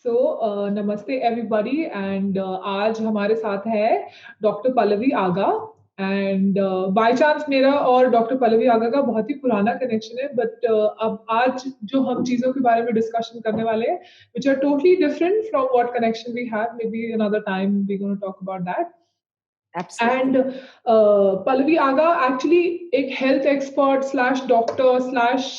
नमस्ते everybody and आज हमारे साथ है doctor Pallavi Aga and by chance मेरा और डॉक्टर पल्लवी आगा का बहुत ही पुराना कनेक्शन है बट अब आज जो हम चीज़ों के बारे में डिस्कशन करने वाले हैं which are totally different from what connection we have maybe another time we gonna talk about that and Absolutely. Pallavi Aga actually एक health expert slash doctor slash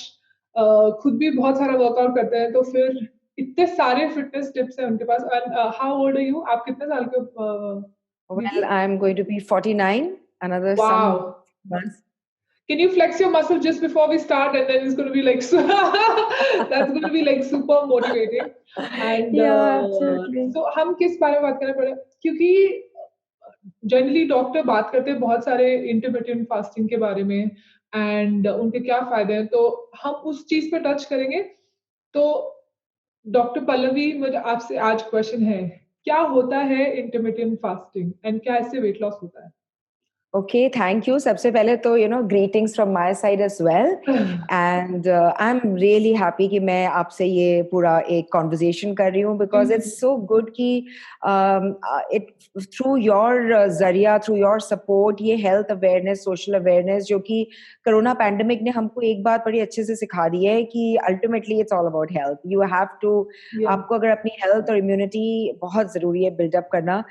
खुद भी बहुत सारा वर्कआउट करते हैं तो फिर इतने सारे फिटनेस टिप्स हैं उनके पास and how old are you आप कितने साल के हो Well, दीदी I'm going to be 49, another some wow months. can you flex your muscle just before we start and then it's going to be like that's going to be like super motivating and Yeah, absolutely. so हम किस बारे में बात करने पड़े क्योंकि generally doctor बात करते हैं बहुत सारे इंटरमिटेंट फास्टिंग के बारे में एंड उनके क्या फायदे हैं तो हम उस चीज पे टच करेंगे तो डॉक्टर पल्लवी मुझे आपसे आज क्वेश्चन है क्या होता है इंटरमिटेंट फास्टिंग एंड क्या इससे वेट लॉस होता है Okay, thank you. सबसे पहले तो greetings from my side as well, and I'm really happy कि मैं आपसे ये पूरा एक conversation कर रही हूँ because it's so good कि it through your जरिया through your support ये health awareness, social awareness जो कि कोरोना pandemic ने हमको एक बात बड़ी अच्छे से सिखा दी है कि ultimately it's all about health. You have to Yeah. आपको अगर अपनी health और immunity बहुत जरूरी है build up करना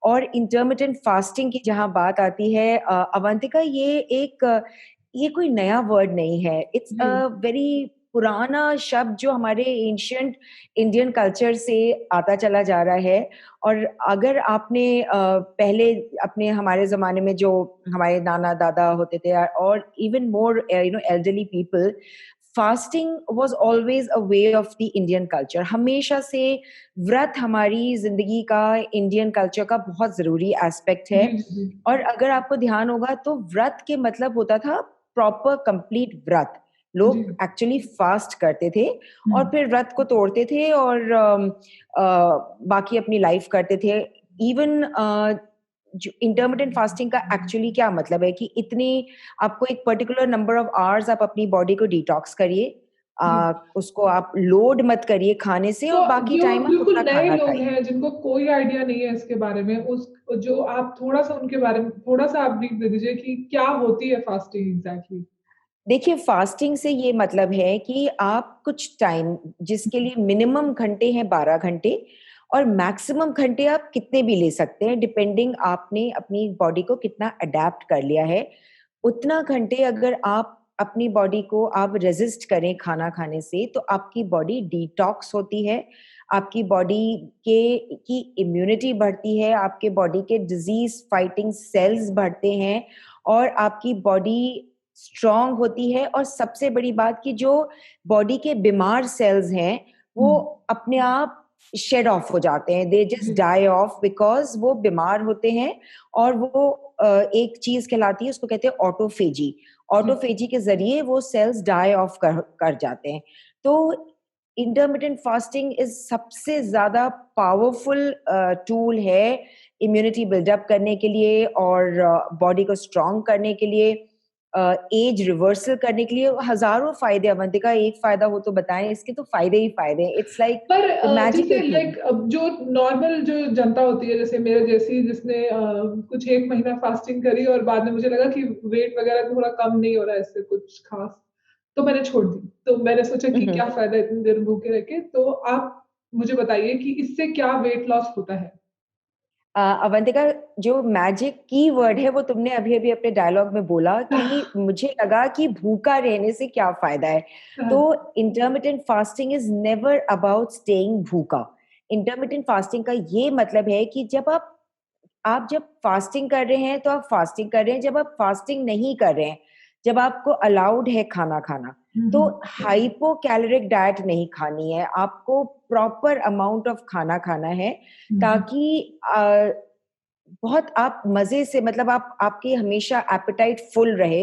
और इंटरमिटेंट फास्टिंग की जहां बात आती है अवंतिका ये कोई नया वर्ड नहीं है इट्स अ वेरी पुराना शब्द जो हमारे एंशियंट इंडियन कल्चर से आता चला जा रहा है और अगर आपने पहले अपने हमारे जमाने में जो हमारे नाना दादा होते थे और even more elderly people fasting was always a way of the Indian culture हमेशा से व्रत हमारी जिंदगी का इंडियन कल्चर का बहुत जरूरी एस्पेक्ट है और अगर आपको ध्यान होगा तो व्रत के मतलब होता था प्रॉपर कंप्लीट व्रत लोग एक्चुअली फास्ट करते थे और फिर व्रत को तोड़ते थे और बाकी अपनी लाइफ करते थे इवन इंटरमिटेंट फास्टिंग का एक्चुअली क्या मतलब है कि इतनी आपको एक पर्टिकुलर नंबर ऑफ आवर्स आप अपनी बॉडी को डिटॉक्स करिए उसको आप लोड मत करिए खाने से और बाकी टाइम आप बिल्कुल उतना नए खाना लोग खाइए हैं जिनको कोई आइडिया नहीं है इसके बारे में उस जो आप थोड़ा सा उनके बारे में थोड़ा सा आप ब्रीफ दे दीजिए कि क्या होती है फास्टिंग एग्जैक्टली देखिए फास्टिंग से ये मतलब है कि आप कुछ टाइम जिसके लिए मिनिमम घंटे हैं 12 घंटे और मैक्सिमम घंटे आप कितने भी ले सकते हैं डिपेंडिंग आपने अपनी बॉडी को कितना अडेप्ट कर लिया है उतना घंटे अगर आप अपनी बॉडी को आप रेजिस्ट करें खाना खाने से तो आपकी बॉडी डिटॉक्स होती है आपकी बॉडी के की इम्यूनिटी बढ़ती है आपके बॉडी के डिजीज फाइटिंग सेल्स बढ़ते हैं और आपकी बॉडी स्ट्रांग होती है और सबसे बड़ी बात कि जो बॉडी के बीमार सेल्स हैं वो अपने आप शेड ऑफ हो जाते हैं they just die off because वो बीमार होते हैं और वो एक चीज कहलाती है उसको कहते हैं ऑटोफेजी के जरिए वो सेल्स डाई ऑफ कर जाते हैं तो इंटरमिटेंट फास्टिंग इज सबसे ज्यादा पावरफुल टूल है इम्यूनिटी बिल्डअप करने के लिए और बॉडी को स्ट्रांग करने के लिए एज रिवर्सल करने के लिए हजारों फायदे अवंतिका एक फायदा हो तो बताएं इसके तो फायदे ही फायदे इट्स लाइक पर जैसे मैजिकल लाइक जो नॉर्मल जो जनता होती है जैसे मेरे जैसी जिसने कुछ एक महीना फास्टिंग करी और बाद में मुझे लगा कि वेट वगैरह थोड़ा कम नहीं हो रहा है इससे कुछ खास तो मैंने छोड़ दी तो मैंने सोचा कि क्या फायदा इतनी देर भूखे रह के तो आप मुझे बताइए कि इससे क्या वेट लॉस होता है अवंतिका जो मैजिक की वर्ड है वो तुमने अभी अभी अपने डायलॉग में बोला कि मुझे लगा कि भूखा रहने से क्या फायदा है तो intermittent fasting is never about staying भूखा इंटरमिटेंट फास्टिंग का ये मतलब है कि जब आप जब फास्टिंग कर रहे हैं तो आप फास्टिंग कर रहे हैं जब आप फास्टिंग नहीं कर रहे हैं जब आपको अलाउड है खाना खाना तो हाइपो कैलोरिक डाइट नहीं खानी है आपको प्रॉपर अमाउंट ऑफ खाना खाना है ताकि बहुत आप मजे से मतलब आप आपकी हमेशा एपेटाइट फुल रहे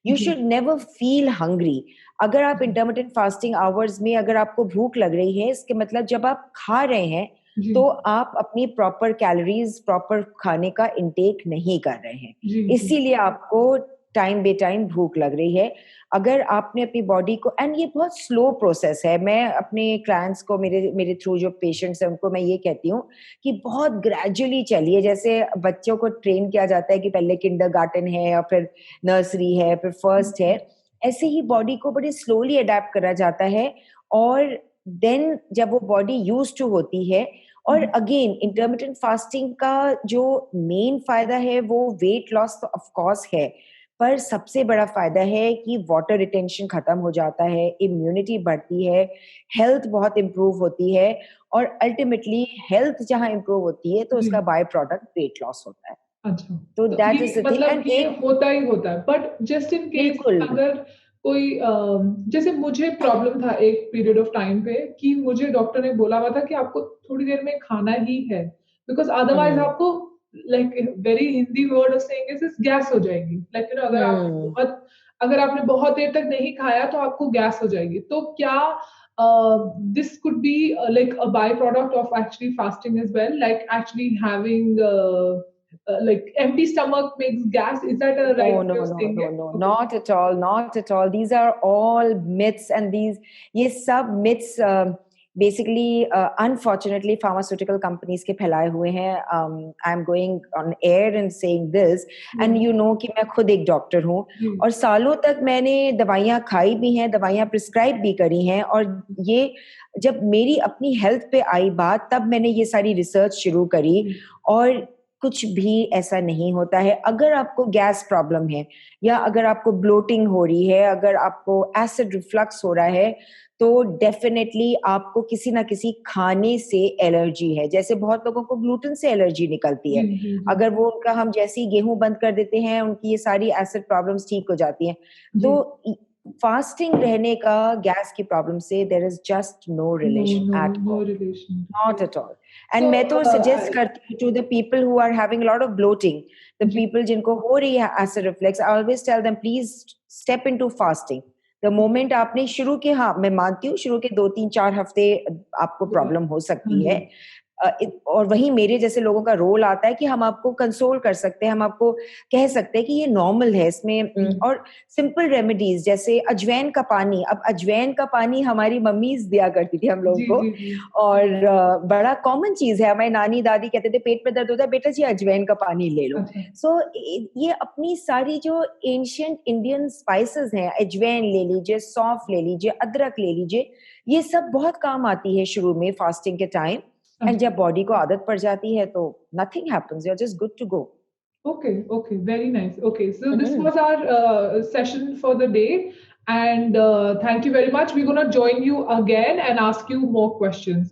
you should never feel hungry अगर आप इंटरमिटेंट फास्टिंग आवर्स में अगर आपको भूख लग रही है इसके मतलब जब आप खा रहे हैं तो आप अपनी प्रॉपर कैलोरीज प्रॉपर खाने का इंटेक नहीं कर रहे हैं इसीलिए आपको टाइम बे टाइम भूख लग रही है। अगर आपने अपनी बॉडी को, एंड ये बहुत स्लो प्रोसेस है, मैं अपने क्लाइंट्स को, मेरे मेरे थ्रू जो पेशेंट्स हैं उनको मैं ये कहती हूँ कि बहुत ग्रेजुअली चलिए। जैसे बच्चों को ट्रेन किया जाता है कि पहले किंडरगार्टन है और फिर नर्सरी है, फिर फर्स्ट है, ऐसे ही बॉडी को बड़ी स्लोली अडेप्ट करा जाता है। और देन जब वो बॉडी यूज्ड टू होती है, और अगेन इंटरमिटेंट फास्टिंग का जो मेन फायदा है वो वेट लॉस तो ऑफ कोर्स है, पर सबसे बड़ा फायदा है कि वाटर रिटेंशन खत्म हो जाता है, इम्यूनिटी बढ़ती है, हेल्थ बहुत इम्प्रूव होती है, और अल्टीमेटली हेल्थ जहां इम्प्रूव होती है तो जी। उसका बाय प्रोडक्ट वेट लॉस होता है। अच्छा, तो तो दैट ये इज द थिंग। मतलब एंड ये एक होता ही होता है, बट जस्ट इन केस बिल्कुल। अगर कोई जैसे मुझे प्रॉब्लम था एक पीरियड ऑफ टाइम पे कि मुझे डॉक्टर ने बोला हुआ था कि आपको थोड़ी देर में खाना ही है, बिकॉज़ अदरवाइज़ हम्म। आपको like very Hindi word of saying is gas हो जाएगी। लाइक यू नो हम्म। अगर आपने बहुत देर तक नहीं खाया तो आपको गैस हो जाएगी। तो क्या this could be like a byproduct of actually fasting as well, like actually having like empty stomach makes gas. Is that a right No, way no, of no, saying no, it? no, Okay. not at all, not at all. These are all myths, and these, ये सब myths basically unfortunately pharmaceutical companies के फैलाए हुए हैं. I'm going on air and saying this, Yeah. and you know कि मैं खुद एक डॉक्टर हूँ, जी. और सालों तक मैंने दवाइयाँ खाई भी हैं, दवाइयाँ प्रिस्क्राइब भी करी हैं, और ये जब मेरी अपनी हेल्थ पे आई बात, तब मैंने ये सारी रिसर्च शुरू करी, जी. और कुछ भी ऐसा नहीं होता है। अगर आपको गैस प्रॉब्लम है, या अगर आपको ब्लोटिंग हो रही है, अगर आपको एसिड रिफ्लक्स हो रहा है, तो डेफिनेटली आपको किसी ना किसी खाने से एलर्जी है। जैसे बहुत लोगों को ग्लूटेन से एलर्जी निकलती जी, है। जी, जी. अगर वो उनका, हम जैसे ही गेहूँ बंद कर देते हैं, उनकी ये सारी एसिड प्रॉब्लम्स ठीक हो जाती हैं। जी. तो फास्टिंग रहने का गैस की प्रॉब्लम से there is just no No, relation no, at no all. relation. Not at all. So, And मैं तो suggest करती हूँ to the people who are having a lot of bloating, the ji. people जिनको हो रही है acid reflux, I always tell them please step into fasting. The moment आपने शुरू के, हाँ मैं मानती हूँ शुरू के 2-3-4 हफ्ते आपको Yeah. प्रॉब्लम हो हाँ सकती जी. है, और वहीं मेरे जैसे लोगों का रोल आता है कि हम आपको कंसोल कर सकते हैं, हम आपको कह सकते हैं कि ये नॉर्मल है इसमें, और सिंपल रेमेडीज जैसे अजवाइन का पानी। अब अजवाइन का पानी हमारी मम्मीज दिया करती थी हम लोगों जी, को, जी, जी. और बड़ा कॉमन चीज है। हमारी नानी दादी कहते थे पेट में दर्द होता है, बेटा जी अजवाइन का पानी ले लो। अच्छा. सो ये अपनी सारी जो एंशियंट इंडियन स्पाइसेस हैं, अजवाइन ले लीजिए, सौंफ ले लीजिए, अदरक ले लीजिए, ये सब बहुत काम आती है शुरू में फास्टिंग के टाइम। एंड अच्छा. जब बॉडी को आदत पड़ जाती है तो nothing happens, you are just good to go. Okay, okay, very nice. Okay, so this was our session for the day, and thank you very much. We're gonna join you again and ask you more questions.